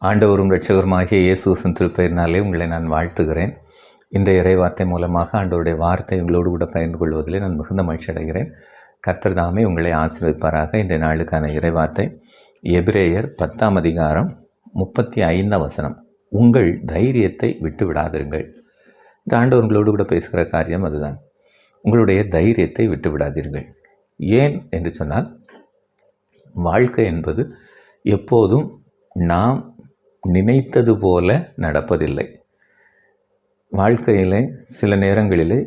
ஆண்டவரும் இரட்சகருமாகிய இயேசுவின் திருப்பெயரினாலே உங்களை நான் வாழ்த்துகிறேன். இன்றைய இறைவார்த்தை மூலமாக ஆண்டவருடைய வார்த்தை உங்களோடு கூட பகிர்ந்து கொள்வதிலே நான் மிகுந்த மகிழ்ச்சி அடைகிறேன். கர்த்தர் தாமே உங்களை ஆசீர்வதிப்பாராக. இன்றைய நாளுக்கான இறைவார்த்தை எபிரேயர் 10ஆம் அதிகாரம் 35ஆம் வசனம். உங்கள் தைரியத்தை விட்டு விடாதிருங்கள். இந்த ஆண்டவர் உங்களோடு கூட பேசுகிற காரியம் அதுதான். உங்களுடைய தைரியத்தை விட்டு விடாதீர்கள். ஏன் என்று சொன்னால், வாழ்க்கை என்பது எப்போதும் நாம் நினைத்தது போல நடப்பதில்லை. வாழ்க்கையில் சில நேரங்களில்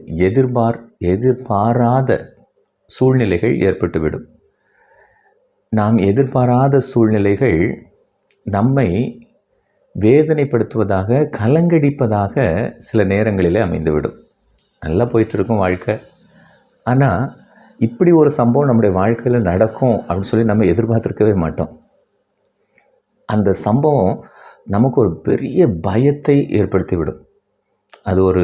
எதிர்பாராத சூழ்நிலைகள் ஏற்பட்டுவிடும். நாம் எதிர்பாராத சூழ்நிலைகள் நம்மை வேதனைப்படுத்துவதாக, கலங்கடிப்பதாக சில நேரங்களில் அமைந்துவிடும். நல்லா போயிட்டுருக்கும் வாழ்க்கை. ஆனால் இப்படி ஒரு சம்பவம் நம்முடைய வாழ்க்கையில் நடக்கும் அப்படின்னு சொல்லி நம்ம எதிர்பார்த்துருக்கவே மாட்டோம். அந்த சம்பவம் நமக்கு ஒரு பெரிய பயத்தை ஏற்படுத்திவிடும். அது ஒரு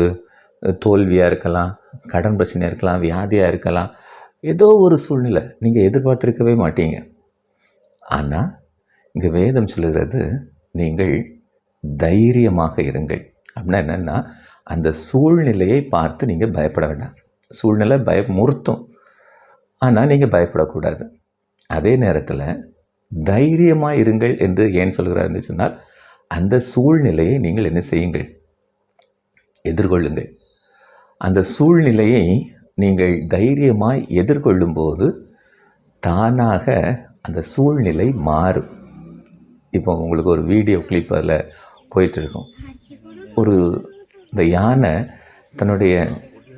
தோல்வியாக இருக்கலாம், கடன் பிரச்சனையாக இருக்கலாம், வியாதியாக இருக்கலாம். ஏதோ ஒரு சூழ்நிலை நீங்கள் எதிர்பார்த்துருக்கவே மாட்டீங்க. ஆனால் இங்கே வேதம் சொல்லுகிறது, நீங்கள் தைரியமாக இருங்கள். அப்படின்னா என்னென்னா, அந்த சூழ்நிலையை பார்த்து நீங்கள் பயப்பட வேண்டாம். சூழ்நிலை பயமுறுத்தும், ஆனால் நீங்கள் பயப்படக்கூடாது. அதே நேரத்தில் தைரியமாக இருங்கள் என்று ஏன் சொல்கிறாருன்னு சொன்னால், அந்த சூழ்நிலையை நீங்கள் என்ன செய்யுங்கள்? எதிர்கொள்ளுங்கள். அந்த சூழ்நிலையை நீங்கள் தைரியமாய் எதிர்கொள்ளும்போது தானாக அந்த சூழ்நிலை மாறும். இப்போ உங்களுக்கு ஒரு வீடியோ கிளிப் அதில் போயிட்டுருக்கும். இந்த யானை தன்னுடைய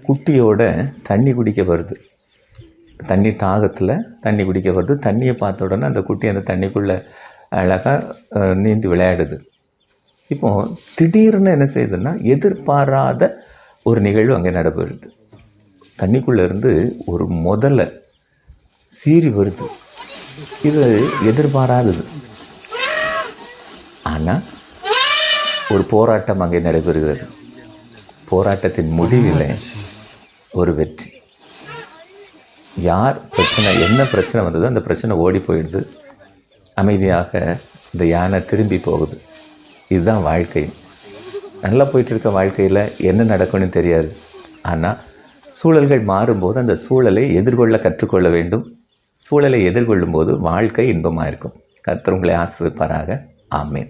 குட்டியோட தண்ணி குடிக்க வருது. தண்ணி தாகத்தில் தண்ணி குடிக்க வருது. தண்ணியை பார்த்த உடனே அந்த குட்டி அந்த தண்ணிக்குள்ளே அழகாக நீந்தி விளையாடுது. இப்போது திடீர்னு என்ன செய்யுதுன்னா, எதிர்பாராத ஒரு நிகழ்வு அங்கே நடைபெறுது. தண்ணிக்குள்ளேருந்து ஒரு முதல்ல சீறி வருது. இது எதிர்பாராதது. ஆனால் ஒரு போராட்டம் அங்கே நடைபெறுகிறது. போராட்டத்தின் முடிவில் ஒரு வெற்றி. யார் பிரச்சனை, என்ன பிரச்சனை வந்ததோ அந்த பிரச்சனை ஓடி போயிடுது. அமைதியாக இந்த யானை திரும்பி போகுது. இதுதான் வாழ்க்கை. நல்லா போயிட்டுருக்க வாழ்க்கையில் என்ன நடக்கும்னு தெரியாது. ஆனால் சூழல்கள் மாறும்போது அந்த சூழலை எதிர்கொள்ள கற்றுக்கொள்ள வேண்டும். சூழலை எதிர்கொள்ளும் போது வாழ்க்கை இன்பமாக இருக்கும். கர்த்தர் உங்களை ஆசீர்வதிப்பாராக. ஆமென்.